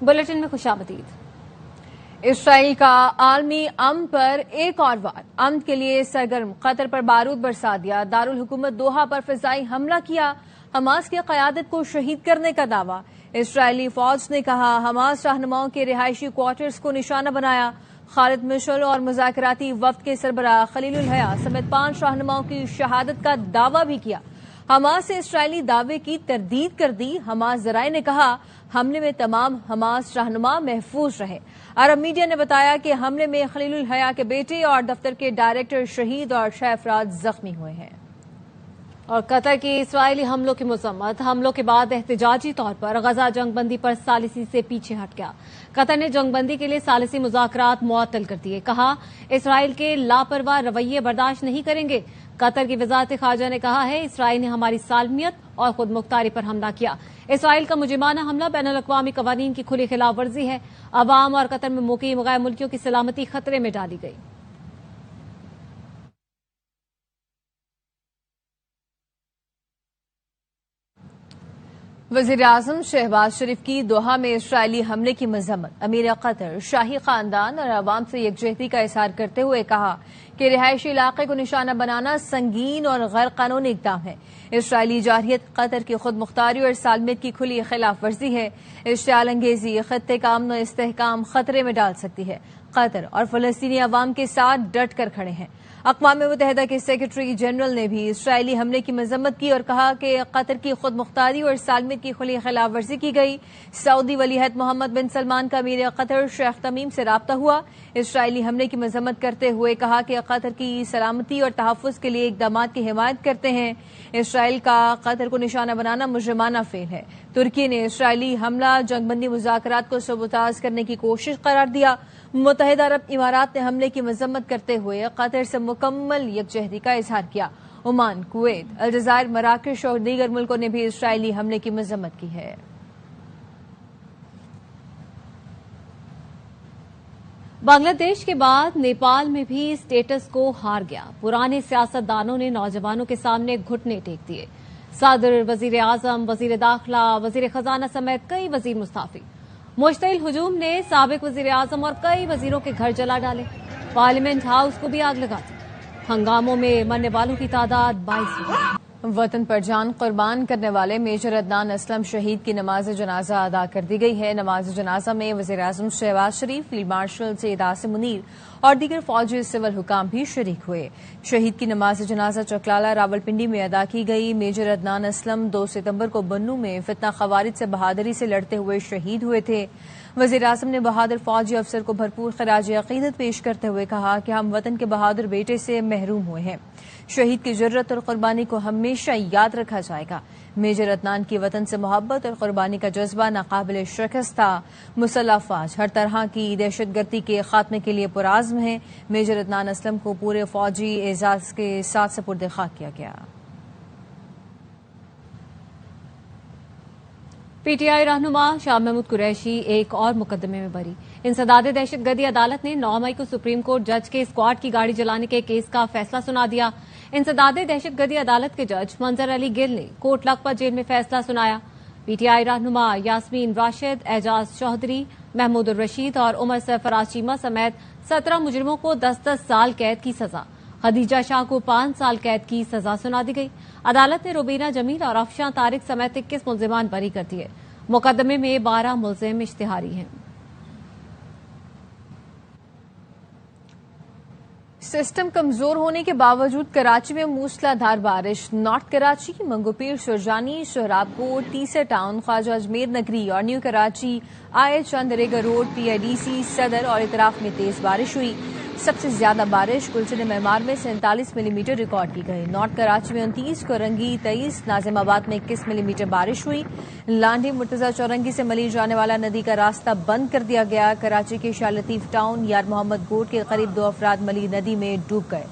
Bulletin में खुशामदीद। Israel का आलमी अमन पर एक और वार, अमन के लिए सरगर्म। कतर पर बारूद बरसा दिया, दारुल हुकूमत दोहा पर फिजाई हमला किया, हमास की क़यादत को शहीद करने का दावा। इसराइली फौज ने कहा हमास रहनुमाओं के रिहायशी क्वार्टर्स को निशाना बनाया। खालिद मिशेल और मुज़ाकराती वफ्द के सरबराह खलीलुल हया समेत 5 रहनुमाओं की शहादत का दावा भी किया। हमास से इसराइली दावे की तरदीद कर दी। हमास जराए ने कहा हमले में तमाम हमास रहनुमा महफूज रहे। अरब मीडिया ने बताया कि हमले में खलीलुल हया के बेटे और दफ्तर के डायरेक्टर शहीद और 6 अफराद जख्मी हुए हैं। और कतर की इसराइली हमलों की मजम्मत। हमलों के बाद एहतजाजी तौर पर गजा जंगबंदी पर सालिसी से पीछे हट गया। कतर ने जंगबंदी के लिए सालिसी मुज़ाकरात मुअत्तल कर दिए। कहा इसराइल के लापरवाह रवैये बर्दाश्त नहीं करेंगे। कतर की वजारत खारजा ने कहा है इसराइल ने हमारी सालमियत और खुद मुख्तारी पर हमला किया। इसराइल का मुजिमाना हमला बैनुल अक़वामी कवानीन की खुली खिलाफ वर्जी है। अवाम और कतर में मुकीम गैर मुल्कियों की सलामती खतरे में डाली गई। वज़ीर आज़म शहबाज शरीफ की दोहा में इसराइली हमले की मजम्मत। अमीर कतर शाही खानदान और अवाम से यकजहती का इजहार करते हुए कहा कि रिहायशी इलाके को निशाना बनाना संगीन और गैर कानूनी इक़दाम है। इसराइली जारहियत कतर की खुद मुख्तारी और सालमियत की खुली खिलाफ वर्जी है। इश्तियाल अंगेजी खत्ते का अमन और इस्तेहकाम खतरे में डाल सकती है। कतर और फलस्तीनी अवाम के साथ डट कर खड़े हैं। अक़वाम मुत्तहिदा के सेक्रेटरी जनरल ने भी इसराइली हमले की मजम्मत की और कहा कि कतर की खुद मुख्तारी और सालमियत की खुली खिलाफ वर्जी की गई। सऊदी वलीअहद मोहम्मद बिन सलमान का अमीर कतर शेख तमीम से राब्ता हुआ। इसराइली हमले की मजम्मत करते हुए कहा कि कतर की सलामती और तहफ़्फ़ुज़ के लिए इक़दामात की हिमायत करते हैं। इसराइल का कतर को निशाना बनाना मुजरिमाना फेल है। तुर्की ने इसराइली हमला जंगबंदी मुज़ाकरात को सबूताज करने की कोशिश करार दिया। मुत्तहिदा अरब इमारात ने हमले की मजम्मत करते हुए कतर से मुकम्मल यकजहती का इजहार किया। ओमान, कुवैत, अलजज़ायर, मराकश और दीगर मुल्कों ने भी इसराइली हमले की मजम्मत की है। बांग्लादेश के बाद नेपाल में भी स्टेटस को हार गया। पुराने सियासतदानों ने नौजवानों के सामने घुटने टेक दिए। सदर, वजीर आजम, वजीर दाखिला, वजीर खजाना समेत कई वजीर मुस्ताफी। मुश्तइल हुजूम ने साबिक वजीर आजम और कई वजीरों के घर जला डाले। पार्लियामेंट हाउस को भी आग लगा दी। हंगामों में मरने वालों की तादाद 22 हुई। वतन पर जान कुर्बान करने वाले मेजर अदनान असलम शहीद की नमाज जनाजा अदा कर दी गई है। नमाज जनाजा में वज़ीर आज़म शहबाज शरीफ, फील्ड मार्शल सैयद आसिम मुनीर और दीगर फौजी सिविल हुकाम भी शरीक हुए। शहीद की नमाज जनाजा चकलाला रावलपिंडी में अदा की गई। मेजर अदनान असलम 2 सितंबर को बन्नू में फितना खवारिज से बहादुरी से लड़ते हुए शहीद हुए थे। वज़ीर आज़म ने बहादुर फौजी अफसर को भरपूर खराज अकीदत पेश करते हुए कहा कि हम वतन के बहादुर बेटे से महरूम हुए हैं। शहीद की जुर्रत और कुर्बानी को हमेशा याद रखा जाएगा। मेजर अदनान की वतन से मोहब्बत और कुर्बानी का जज्बा नाकाबिल शिकस्त था। मुसल्लह अफवाज हर तरह की दहशतगर्दी के खात्मे के लिए पुराज़्म है। मेजर अदनान असलम को पूरे फौजी एजाज के साथ सपुर्द खाक किया गया। पीटीआई रहनुमा शाह महमूद कुरैशी एक और मुकदमे में बरी। इंसदाद दहशतगर्दी अदालत ने 9 मई को सुप्रीम कोर्ट जज के स्क्वाड की गाड़ी जलाने के केस का फैसला सुना दिया। इंसदाद दहशतगर्दी अदालत के जज मंजर अली गिल ने कोट लखपत जेल में फैसला सुनाया। पीटीआई रहनुमा यास्मीन राशिद, एजाज चौधरी, महमूद रशीद और उमर सरफराज चीमा समेत 17 मुजरिमों को 10-10 साल कैद की सजा, खदीजा शाह को 5 साल कैद की सजा सुना दी गई। अदालत ने रुबीना जमील और अफशां तारिक समेत 21 मुल्जिमान बरी कर दिए। मुकदमे में 12 मुल्जिम इश्तिहारी हैं। सिस्टम कमजोर होने के बावजूद कराची में मूसलाधार बारिश। नॉर्थ कराची, मंगोपीर, सुरजानी, सोहराबकोट, टीसर टाउन, ख्वाजा अजमेर नगरी और न्यू कराची, आए चंद रेगा रोड, पीआईडीसी, सदर और इतराफ में तेज बारिश हुई। सबसे ज्यादा बारिश गुलशन मेमार में 47 मिलीमीटर रिकॉर्ड की गई। नॉर्थ कराची में 29, कोरंगी 23, नाजिमाबाद में 21 मिलीमीटर बारिश हुई। लांडी मुर्तजा चौरंगी से मली जाने वाला नदी का रास्ता बंद कर दिया गया। कराची के शाह लतीफ टाउन, यार मोहम्मद गोट के करीब 2 अफराद मली नदी में डूब गए।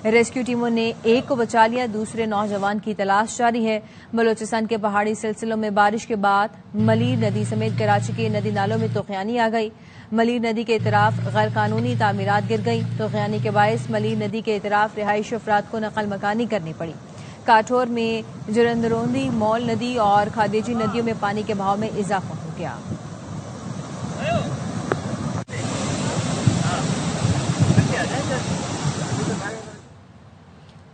रेस्क्यू टीमों ने एक को बचा लिया, दूसरे नौजवान की तलाश जारी है। बलोचिस्तान के पहाड़ी सिलसिलों में बारिश के बाद मली नदी समेत कराची के नदी नालों में तूफ़ानी आ गई। मली नदी के इतराफ गैर कानूनी तामीरात गिर गई। तूफ़ानी के बायस मली नदी के इतराफ रिहायशी अफराद को नकल मकानी करनी पड़ी। काठौर में जुरंदरोंदी, मौल नदी और खादेजी नदियों में पानी के बहाव में इजाफा हो गया।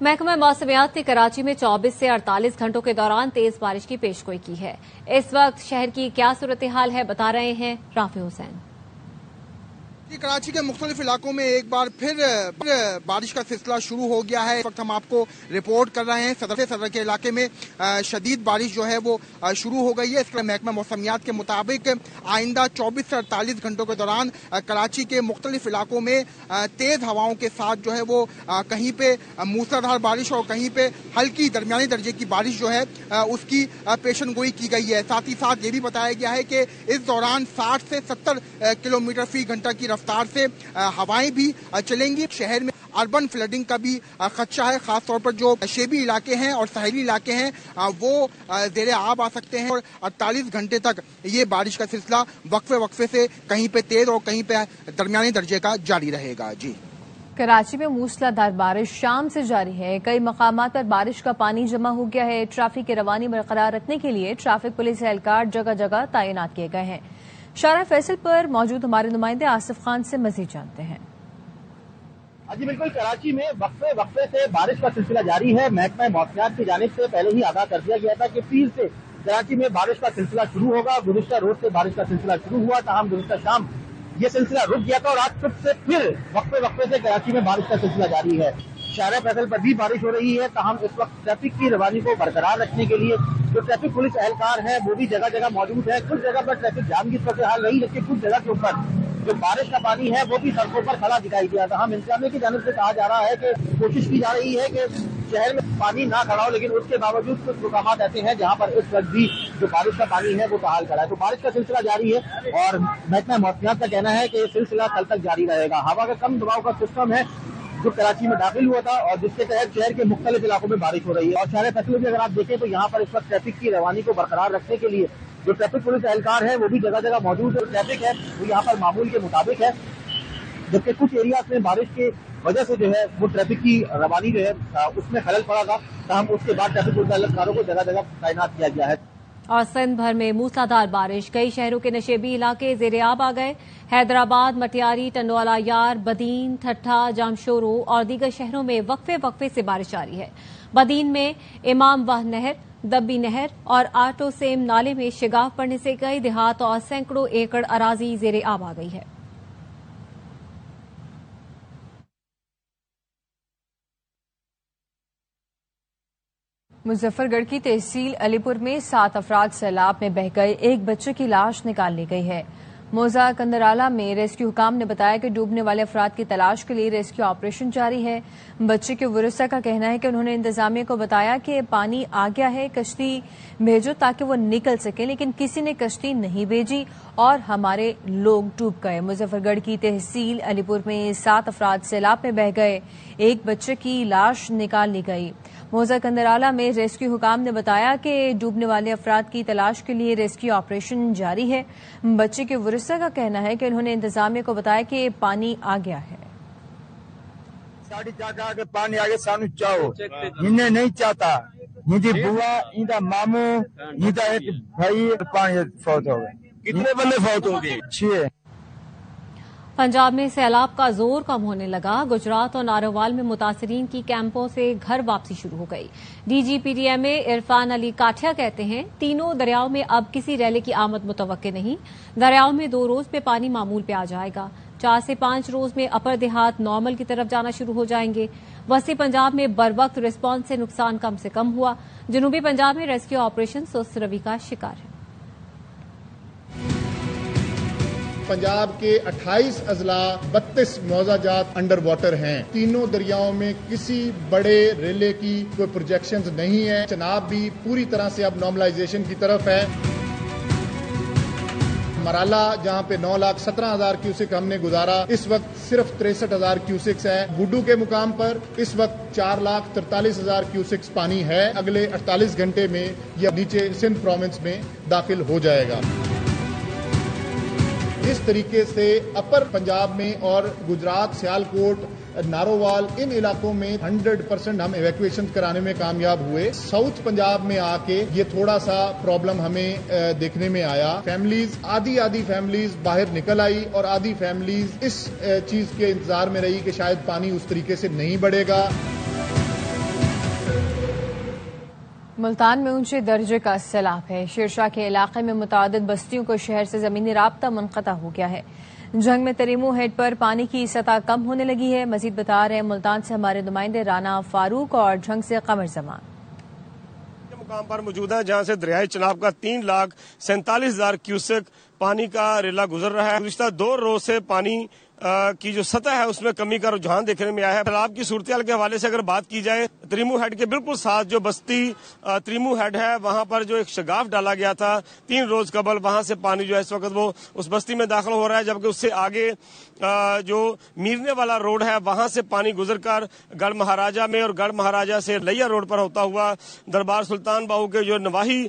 महकमा मौसमियात ने कराची में 24 से 48 घंटों के दौरान तेज बारिश की पेशगोई की है। इस वक्त शहर की क्या सूरत हाल है, बता रहे हैं राफी हुसैन। कराची के मुख्तलिफ इलाकों में एक बार फिर बारिश का सिलसिला शुरू हो गया है। इस वक्त हम आपको रिपोर्ट कर रहे हैं सदर के इलाके में शदीद बारिश जो है वो शुरू हो गई है। इसके महकमा मौसमियात के मुताबिक आइंदा 24 से 48 घंटों के दौरान कराची के मुख्तलिफ इलाकों में तेज हवाओं के साथ जो है वो कहीं पे मूसलाधार बारिश और कहीं पे हल्की दरमियानी दर्जे की बारिश जो है उसकी पेशनगोई की गई है। साथ ही साथ ये भी बताया गया है कि इस दौरान 60 से 70 किलोमीटर फी घंटा की रफ्तार से हवाएं भी चलेंगी। शहर में अर्बन फ्लडिंग का भी खदशा है, खासतौर पर जो शेबी इलाके हैं और साहिली इलाके हैं वो ज़ेरे आब आ सकते हैं और 48 घंटे तक ये बारिश का सिलसिला वक्फे से कहीं पे तेज और कहीं पे दरमियानी दर्जे का जारी रहेगा। जी, कराची में मूसलाधार बारिश शाम से जारी है। कई मकामात पर बारिश का पानी जमा हो गया है। ट्रैफिक की रवानी बरकरार रखने के लिए ट्रैफिक पुलिस एहलकार जगह जगह तैनात किए गए हैं। शारा फैसल पर मौजूद हमारे नुमाइंदे आसिफ खान से मजीद जानते हैं। जी बिल्कुल, कराची में वक्फे से बारिश का सिलसिला जारी है। महकमा मौसमियात की जानिब से पहले ही आगाह कर दिया गया था कि पीर से कराची में बारिश का सिलसिला शुरू होगा। गुज़िश्ता रोज से बारिश का सिलसिला शुरू हुआ, ताहम गुज़िश्ता शाम ये सिलसिला रुक गया था और आज सुबह से फिर वक्फे से कराची में बारिश का सिलसिला जारी है। शारा फैसल पर भी बारिश हो रही है, ताहम इस वक्त ट्रैफिक की रवानी को बरकरार रखने के लिए जो ट्रैफिक पुलिस एहलकार है वो भी जगह जगह मौजूद है। कुछ जगह पर ट्रैफिक जाम की सूरत हाल रही, लेकिन कुछ जगह के ऊपर जो बारिश का पानी है वो भी सड़कों पर खड़ा दिखाई दिया था। हम इंतजामिया की जानिब से कहा जा रहा है कि कोशिश की जा रही है कि शहर में पानी ना खड़ा हो, लेकिन उसके बावजूद कुछ मुकामात ऐसे हैं जहां पर इस वक्त भी जो बारिश का पानी है वो बहाल खड़ा है। तो बारिश का सिलसिला जारी है और महकमा मौसमियात का कहना है कि ये सिलसिला कल तक जारी रहेगा। हवा का कम दबाव का सिस्टम है जो कराची में दाखिल हुआ था और जिसके तहत शहर के मुख्तलिफ इलाकों में बारिश हो रही है। और शहर फैसलों में अगर आप देखें तो यहाँ पर इस वक्त ट्रैफिक की रवानी को बरकरार रखने के लिए जो ट्रैफिक पुलिस एहलकार है वो भी जगह जगह मौजूद है। ट्रैफिक है वो यहाँ पर मामूल के मुताबिक है, जबकि कुछ एरियाज में बारिश की वजह से जो है वो ट्रैफिक की रवानी जो है उसमें खलल पड़ा था। हम उसके बाद ट्रैफिक पुलिस एहलकारों को जगह जगह तैनात किया गया है। और सिंध भर में मूसलाधार बारिश, कई शहरों के नशेबी इलाके ज़ेरे-आब आ गए। हैदराबाद, मटियारी, टंडवाला यार, बदीन, ठट्ठा, जामशोरो और दीगर शहरों में वक्फे से बारिश जारी है। बदीन में इमाम वाह नहर, दब्बी नहर और आटो सेम नाले में शिगाफ पड़ने से कई देहात और सैकड़ों एकड़ अराजी ज़ेरे-आब आ गई है। मुजफ्फरगढ़ की तहसील अलीपुर में 7 अफराद सैलाब में बह गए, एक बच्चे की लाश निकाल ली गई है। मोजा कंदराला में रेस्क्यू हुकाम ने बताया कि डूबने वाले अफराद की तलाश के लिए रेस्क्यू ऑपरेशन जारी है। बच्चे के वरिसा का कहना है कि उन्होंने इंतजामिया को बताया कि पानी आ गया है, कश्ती भेजो ताकि वो निकल सके, लेकिन किसी ने कश्ती नहीं भेजी और हमारे लोग डूब गए। मुजफ्फरगढ़ की तहसील अलीपुर में 7 अफराद सैलाब में बह गए, एक बच्चे की लाश निकाल ली गई। मोजा कंदराला में रेस्क्यू हुकाम ने बताया कि डूबने वाले अफराद की तलाश के लिए रेस्क्यू ऑपरेशन जारी है। बच्चे के वरिसा का कहना है कि उन्होंने इंतजामिया को बताया कि पानी आ गया है। साड़ी चाचा के पानी आगे सानू चाहो, इन्हें नहीं चाहता, इनकी बुआ, इनका मामू, इनका एक भाई पानी फौत हो गए। कितने बंदे फौत हो गए? 6। पंजाब में सैलाब का जोर कम होने लगा। गुजरात और नारोवाल में मुतासरीन की कैंपों से घर वापसी शुरू हो गई। डीजीपीडीएमए इरफान अली काठिया कहते हैं तीनों दरियाओं में अब किसी रैली की आमद मुतवक्के नहीं। दरियाओं में 2 रोज में पानी मामूल पे आ जाएगा। 4 से 5 रोज में अपर देहात नॉर्मल की तरफ जाना शुरू हो जाएंगे। वसी पंजाब में बर वक्त रिस्पांस से नुकसान कम से कम हुआ। जनूबी पंजाब में रेस्क्यू ऑपरेशन सुस्त रवि का शिकार है। पंजाब के 28 अजला 32 मौजाजात अंडर वाटर हैं। तीनों दरियाओं में किसी बड़े रेले की कोई प्रोजेक्शंस नहीं है। चनाब भी पूरी तरह से अब नॉर्मलाइजेशन की तरफ है। मराला जहां पे 9,17,000 क्यूसेक हमने गुजारा, इस वक्त सिर्फ 63,000 क्यूसेक्स है। बुड्डू के मुकाम पर इस वक्त 4,43,000 क्यूसेक्स पानी है। अगले 48 घंटे में यह नीचे सिंध प्रोविंस में दाखिल हो जाएगा। इस तरीके से अपर पंजाब में और गुजरात, सियालकोट, नारोवाल, इन इलाकों में 100% हम इवैक्यूएशन कराने में कामयाब हुए। साउथ पंजाब में आके ये थोड़ा सा प्रॉब्लम हमें देखने में आया। फैमिलीज आधी फैमिलीज बाहर निकल आई और आधी फैमिलीज इस चीज के इंतजार में रही कि शायद पानी उस तरीके से नहीं बढ़ेगा। मुल्तान में ऊंचे दर्जे का सैलाब है। शेरशाह के इलाके में मुतादिद बस्तियों को शहर से जमीनी राब्ता मुनक़ता हो गया है। जंग में तरीमू हेड पर पानी की सतह कम होने लगी है। मजीद बता रहे हैं मुल्तान से हमारे नुमाइंदे राना फारूक और झंग से कमर जमान। मुकाम पर मौजूद है जहां से दरियाई चनाब का 3,47,000 क्यूसेक पानी का रेला गुजर रहा है। गुज़िश्ता 2 रोज से पानी की जो सतह है उसमें कमी का रुझान देखने में आया है। सैलाब की सूरत के हवाले से अगर बात की जाए, त्रिमू हेड के बिल्कुल साथ जो बस्ती त्रिमू हेड है वहां पर जो एक शगाफ डाला गया था 3 रोज कबल, वहां से पानी जो है इस वक्त वो उस बस्ती में दाखिल हो रहा है, जबकि उससे आगे जो मीरने वाला रोड है वहां से पानी गुजरकर गढ़ महाराजा में और गढ़ महाराजा से लैया रोड पर होता हुआ दरबार सुल्तान बाहू के जो नवाही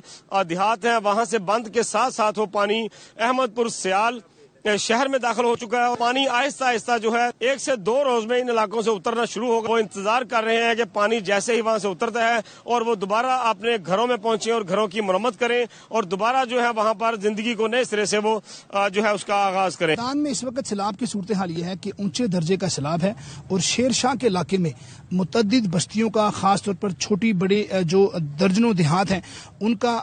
देहात हैं वहां से बंद के साथ साथ वो पानी अहमदपुर सियाल शहर में दाखिल हो चुका है। पानी आहिस्ता आहिस्ता जो है 1 से 2 रोज में इन इलाकों से उतरना शुरू होगा। वो इंतजार कर रहे हैं कि पानी जैसे ही वहां से उतरता है और वो दोबारा अपने घरों में पहुंचे और घरों की मरम्मत करें और दोबारा जो है वहां पर जिंदगी को नए सिरे से वो जो है उसका आगाज करें। मुल्तान में इस वक्त सैलाब की सूरत हाल ये है कि ऊंचे दर्जे का सैलाब है और शेरशाह के इलाके में मुतअद्दिद बस्तियों का, खासतौर पर छोटी बड़ी जो दर्जनों देहात हैं उनका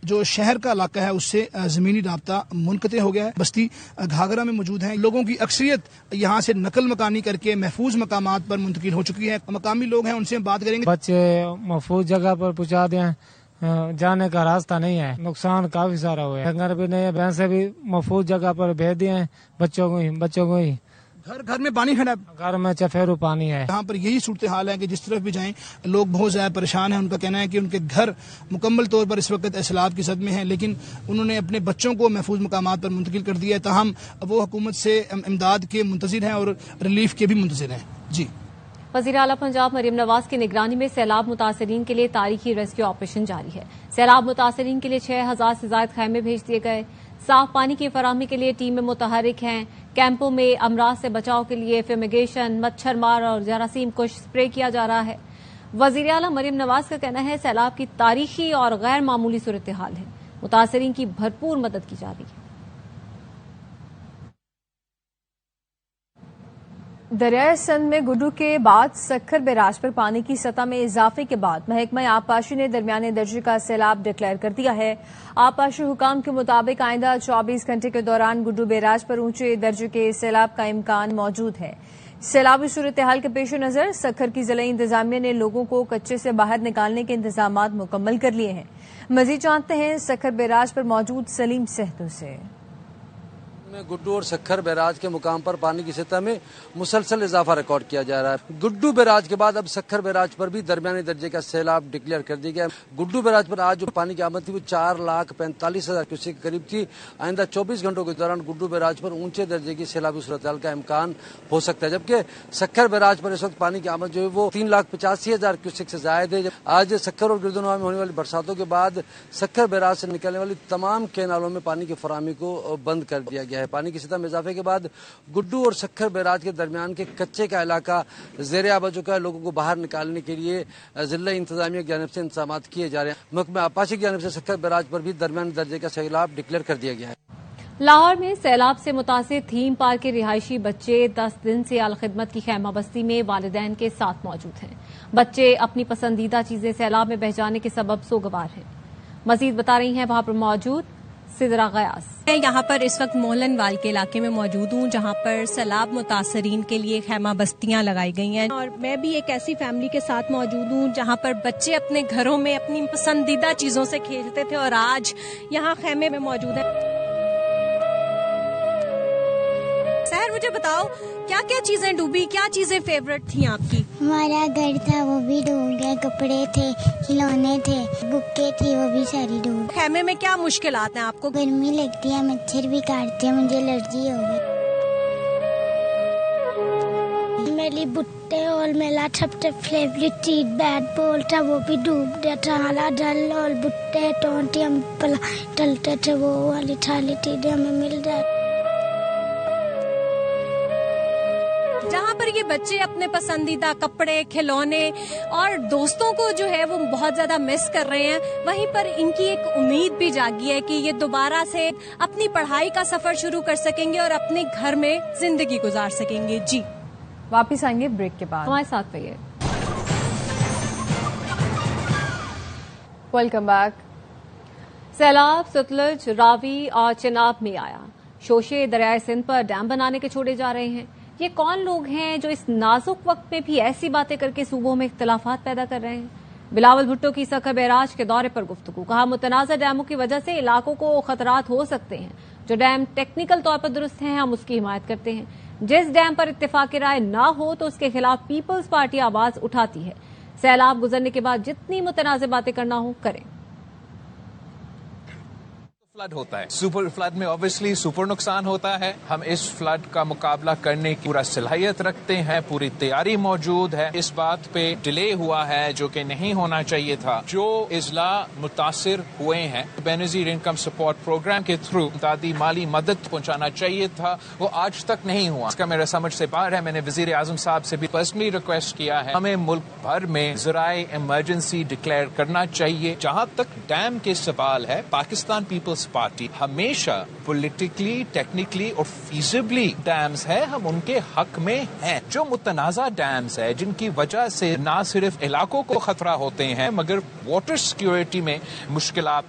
जो शहर का इलाका है उससे जमीनी राब्ता मुनक़ते हो गया है। बस्ती घाघरा में मौजूद है। लोगों की अक्सरियत यहाँ से नकल मकानी करके महफूज मकामात पर मुंतकिल हो चुकी है। मकामी लोग हैं, उनसे हम बात करेंगे। बच्चे महफूज जगह पर पहुँचा दें, जाने का रास्ता नहीं है। नुकसान काफी सारा हुआ है। डंगर भी नहीं है, भैंसे भी महफूज जगह पर भेज दिए हैं बच्चों को ही। घर घर में पानी खड़ा है, घर में चफेरू पानी है। यहाँ पर यही सूरत हाल है कि जिस तरफ भी जाएं लोग बहुत ज्यादा परेशान हैं। उनका कहना है कि उनके घर मुकम्मल तौर पर इस वक्त सैलाब की सद में हैं, लेकिन उन्होंने अपने बच्चों को महफूज मकामात पर मुंतकिल कर दिया है। ताहम वो हुकूमत से इमदाद के मुंतज़िर हैं और रिलीफ के भी मुंतज़िर हैं। जी, वज़ीर आला पंजाब मरियम नवाज की निगरानी में सैलाब मुतासरीन के लिए तारीखी रेस्क्यू ऑपरेशन जारी है। सैलाब मुतासरीन के लिए 6,000 से ज्यादा खैमे भेज दिए गए। साफ पानी की फराहमी के लिए टीमें मुतहरिक हैं। कैंपों में अमराज से बचाव के लिए फिमिगेशन, मच्छर मार और जरासीम कुश स्प्रे किया जा रहा है। वज़ीर आला मरियम नवाज का कहना है सैलाब की तारीखी और गैर मामूली सूरत हाल है। मुतासरीन की भरपूर मदद की जा रही है। दरियाए सिंध में गुड्डू के बाद सक्खर बैराज पर पानी की सतह में इजाफे के बाद महकमा आबपाशी ने दरमियाने दर्जे का सैलाब डिक्लेयर कर दिया है। आबपाशी हुकाम के मुताबिक आइंदा 24 घंटे के दौरान गुड्डू बैराज पर ऊंचे दर्जे के सैलाब का इम्कान मौजूद है। सैलाबी सूरत हाल के पेश नजर सक्खर की जिला इंतजामिया ने लोगों को कच्चे से बाहर निकालने के इंतजाम मुकम्मल कर लिए हैं। मजीद जानते हैं सक्खर बैराज पर मौजूद सलीम सहतू से। में गुड्डू और सक्खर बैराज के मुकाम पर पानी की सतह में मुसलसल इजाफा रिकॉर्ड किया जा रहा है। गुड्डू बैराज के बाद अब सक्खर बैराज पर भी दरमियाने दर्जे का सैलाब डिक्लेयर कर दिया गया। गुड्डू बैराज पर आज जो पानी की आमद थी वो 4,45,000 क्यूसेक के करीब थी। आइंदा 24 घंटों के दौरान गुड्डू बैराज पर ऊंचे दर्जे की सैलाबी सूरत का इम्कान हो सकता है, जबकि सक्खर बैराज पर इस वक्त पानी की आमद जो है वो 3,85,000 क्यूसेक से ज्यादा है। आज सक्खर और गिरदुनवा में होने वाली बरसातों के बाद सक्खर बैराज से निकलने वाली तमाम कैनालों में पानी की फराहमी को बंद कर दिया गया है। पानी की सतह में इजाफे के बाद गुड्डू और सक्खर बैराज के दरमियान के कच्चे का इलाका ज़ेरे आब हो चुका है। लोगों को बाहर निकालने के लिए जिला इंतजामिया की जानिब से इंतजाम किए जा रहे हैं। महकमा आबपाशी की जानिब से सक्खर बैराज पर भी दरमियान दर्जे का सैलाब डिक्लेयर कर दिया गया है। लाहौर में सैलाब से मुतासिर थीम पार्क के रिहायशी बच्चे 10 दिन से अल खिदमत की खैमा बस्ती में वालिदैन के साथ मौजूद हैं। बच्चे अपनी पसंदीदा चीजें सैलाब में बह जाने के सबब सोगवार हैं। मजीद बता रही हैं वहां पर मौजूद सिदरा गयास। मैं यहाँ पर इस वक्त मोहलन वाल के इलाके में मौजूद हूँ जहाँ पर सैलाब मुतासरीन के लिए खैमा बस्तियाँ लगाई गई हैं और मैं भी एक ऐसी फैमिली के साथ मौजूद हूँ जहाँ पर बच्चे अपने घरों में अपनी पसंदीदा चीजों से खेलते थे और आज यहाँ खैमे में मौजूद है। सहर, मुझे बताओ क्या क्या चीजें डूबी, क्या चीजें फेवरेट थी आपकी? हमारा घर था वो भी डूब गया, कपड़े थे, खिलौने थे, बुक्के थी वो भी सारी डूब। खैमे में क्या मुश्किलात हैं आपको? गर्मी लगती है, मच्छर भी काटते हैं, मुझे एलर्जी हो गई। मेरी बुट्टे और मेरा सबसे फेवरेट चीज बैट बॉल था, वो भी डूब गया था। हाला डल और बुट्टे टोंटी हम टलते थे, वो वाली थाली चीजें हमें मिल जाती। जहाँ पर ये बच्चे अपने पसंदीदा कपड़े, खिलौने और दोस्तों को जो है वो बहुत ज्यादा मिस कर रहे हैं, वहीं पर इनकी एक उम्मीद भी जागी है कि ये दोबारा से अपनी पढ़ाई का सफर शुरू कर सकेंगे और अपने घर में जिंदगी गुजार सकेंगे। जी, वापिस आएंगे ब्रेक के बाद। हमारे साथ रहिए। Welcome back. सैलाब सतलुज, रावी और चिनाब में आया। शोशे दरियाए सिंध पर डैम बनाने के छोड़े जा रहे हैं। ये कौन लोग हैं जो इस नाजुक वक्त में भी ऐसी बातें करके सूबों में इख्तिलाफात पैदा कर रहे हैं? बिलावल भुट्टो की सखर बैराज के दौरे पर गुफ्तगू। कहा, मुतनाज़ा डैमों की वजह से इलाकों को खतरात हो सकते हैं। जो डैम टेक्निकल तौर पर दुरुस्त हैं, हम उसकी हिमायत करते हैं। जिस डैम पर इत्तेफाक राय न हो तो उसके खिलाफ पीपल्स पार्टी आवाज उठाती है। सैलाब गुजरने के बाद जितनी मुतनाज़ बातें करना हो करें। फ्लड होता है, सुपर फ्लड में ऑब्वियसली सुपर नुकसान होता है। हम इस फ्लड का मुकाबला करने की पूरा सलाहियत रखते हैं, पूरी तैयारी मौजूद है। इस बात पे डिले हुआ है जो कि नहीं होना चाहिए था। जो इजला मुतासिर हुए हैं, बेनजीर इनकम सपोर्ट प्रोग्राम के थ्रू दादी माली मदद पहुंचाना चाहिए था, वो आज तक नहीं हुआ। इसका मेरा समझ से बाहर है। मैंने वजीर आजम साहब से भी पर्सनली रिक्वेस्ट किया है, हमें मुल्क भर में ज़राए इमरजेंसी डिक्लेयर करना चाहिए। जहां तक डैम के सवाल है, पाकिस्तान पीपल्स पार्टी हमेशा पॉलिटिकली, टेक्निकली और फीजिबली डैम्स है, हम उनके हक में हैं। जो मुतनाज़ा डैम्स है जिनकी वजह से ना सिर्फ इलाकों को खतरा होते हैं मगर वाटर सिक्योरिटी में मुश्किलात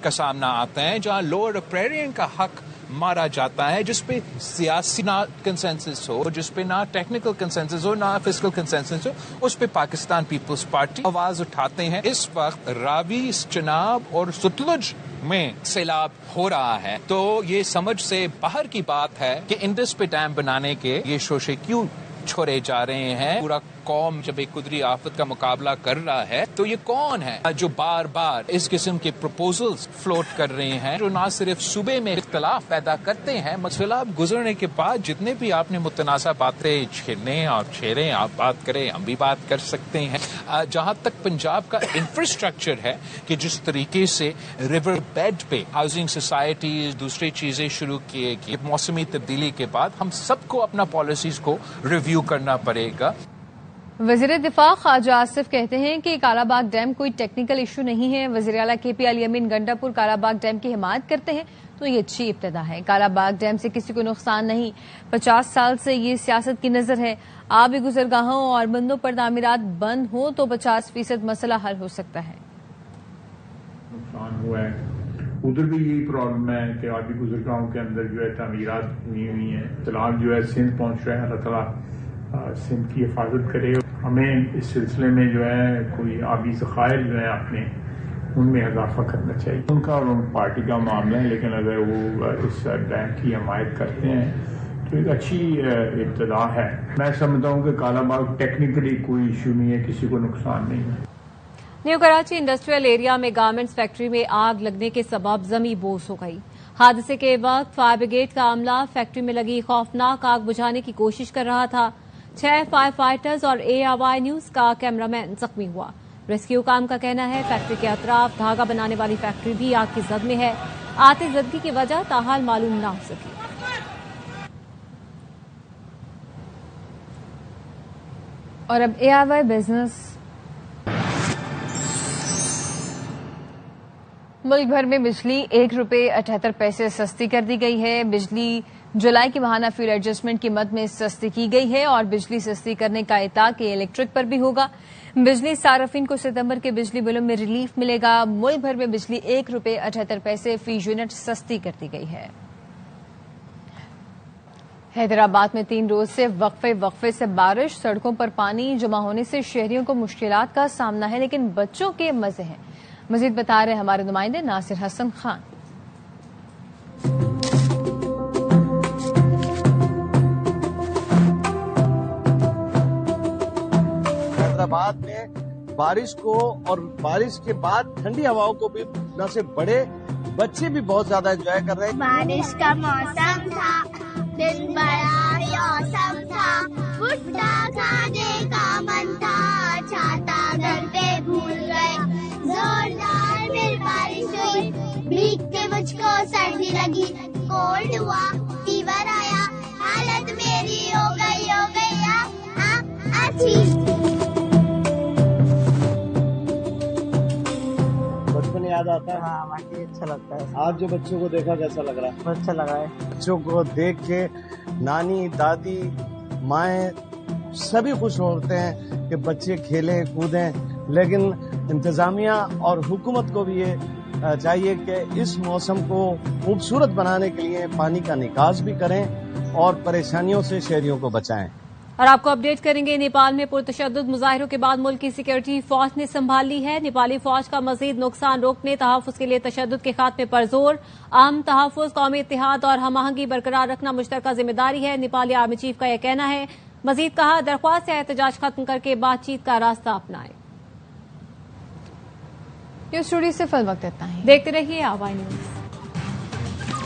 का सामना आता है, जहां लोअर रिपेरियन का हक मारा जाता है, जिसपे सियासी ना कंसेंसस हो, जिसपे ना टेक्निकल कंसेंसस हो, ना फिजिकल कंसेंसस हो, उस पे पाकिस्तान पीपल्स पार्टी आवाज उठाते हैं। इस वक्त रावी, चिनाब और सतलुज में सैलाब हो रहा है, तो ये समझ से बाहर की बात है कि इंडस पे डैम बनाने के ये शोशे क्यों छोड़े जा रहे हैं। पूरा कौम जब एक कुदरती आफत का मुकाबला कर रहा है तो ये कौन है जो बार बार इस किस्म के प्रपोजल्स फ्लोट कर रहे हैं, जो ना सिर्फ सूबे में इख्तिलाफ पैदा करते हैं। मसला गुजरने के बाद जितने भी आपने मुतनाज़ा बातें छेड़ने और छेड़े, आप बात करें, हम भी बात कर सकते हैं। जहां तक पंजाब का इंफ्रास्ट्रक्चर है कि जिस तरीके से रिवर बेड पे हाउसिंग सोसाइटीज, दूसरी चीजें शुरू किए गई, मौसमी तब्दीली के बाद हम सबको अपना पॉलिसीज को रिव्यू करना पड़ेगा। वज़ीर दिफा ख्वाजा आसिफ कहते हैं कि कालाबाग डैम कोई टेक्निकल इशू नहीं है। वज़ीर आला KP अली अमीन गंडापुर कालाबाग डैम की हिमायत करते हैं, तो ये अच्छी इब्तिदा है। कालाबाग डैम से किसी को नुकसान नहीं। 50 साल से ये सियासत की नजर है। आबी गुजरगाहों और बंदों पर तामीरात बंद हो तो 50% मसला हल हो सकता है। नुकसान हुआ है, उधर भी यही प्रॉब्लम है कि आबी गुजरगाहों के अंदर जो है तामीरात हुई है। तलाब जो है सिंध पहुंच रहा है। अल्लाह ताला सिंध की हिफाजत करे। हमें इस सिलसिले में जो है कोई आबी ज़खायर जो है अपने उनमें इजाफा करना चाहिए। उनका और उन पार्टी का मामला है, लेकिन अगर वो इस डैम की हमायत करते हैं तो एक अच्छी इब्तिदा है। मैं समझता हूँ कि कालाबाग टेक्निकली कोई इशू नहीं है, किसी को नुकसान नहीं है। न्यू कराची इंडस्ट्रियल एरिया में गारमेंट्स फैक्ट्री में आग लगने के सबब जमी बोझ हो गई। हादसे के वक्त फायर ब्रिगेड का अमला फैक्ट्री में लगी खौफनाक आग बुझाने की कोशिश कर रहा था। 6 फायर फाइटर्स और ARY न्यूज का कैमरामैन जख्मी हुआ। रेस्क्यू काम का कहना है फैक्ट्री के अतराफ धागा बनाने वाली फैक्ट्री भी आग की जद में है। आतिशज़दगी की वजह ताहाल मालूम न हो सकी। और अब ARY बिजनेस। मुल्क भर में बिजली ₹1.78 सस्ती कर दी गई है। बिजली जुलाई की माहाना फ्यूल एडजस्टमेंट कीमत में सस्ती की गई है और बिजली सस्ती करने का इताक इलेक्ट्रिक पर भी होगा। बिजली सार्फिन को सितंबर के बिजली बिलों में रिलीफ मिलेगा। मुल्क भर में बिजली ₹1.78 फी यूनिट सस्ती कर दी गई है। हैदराबाद में 3 रोज से वक्फे से बारिश, सड़कों पर पानी जमा होने से शहरियों को मुश्किलात का सामना है, लेकिन बच्चों के मजे हैं। मजीद बता रहे हमारे नुमाइंदे नासिर हसन खान। हैदराबाद में बारिश को और बारिश के बाद ठंडी हवाओं को भी न सिर्फ बड़े बच्चे भी बहुत ज्यादा एंजॉय कर रहे हैं। बारिश का मौसम था, दिन बड़ा मौसम था, भुट्टा खाने का मन था, छाता घर पे भूल गए, जोरदार फिर बारिश हुई, भीग के मुझको सर्दी लगी, कोल्ड हुआ, फीवर आया, हालत मेरी हो गई अच्छी। बचपन याद आता है? हाँ, बाकी अच्छा लगता है। आज जो बच्चों को देखा कैसा लग रहा है? अच्छा लगा है। बच्चों को देख के नानी, दादी, माएँ सभी खुश होते हैं कि बच्चे खेलें कूदें, लेकिन इंतजामिया और हुकूमत को भी ये चाहिए कि इस मौसम को खूबसूरत बनाने के लिए पानी का निकास भी करें और परेशानियों से शहरियों को बचाएं। और आपको अपडेट करेंगे, नेपाल में पुरतशद्दुद मुजाहिरों के बाद मुल्क की सिक्योरिटी फौज ने संभाल ली है। नेपाली फौज का मजीद नुकसान रोकने, तहफ़्फ़ुज़ के लिए तशद्दुद के खात्मे पर जोर। अमन, तहफ़्फ़ुज़, कौमी इत्तेहाद और हमआहंगी बरकरार रखना मुश्तरका जिम्मेदारी है, नेपाली आर्मी चीफ का यह कहना है। मजीद कहा, दरख्वास्त या एहतजाज खत्म करके बातचीत का रास्ता अपनाएं। न्यूज़ स्टूडियो से फिल वक्त इतना ही। देखते रहिए आवाज़ न्यूज़।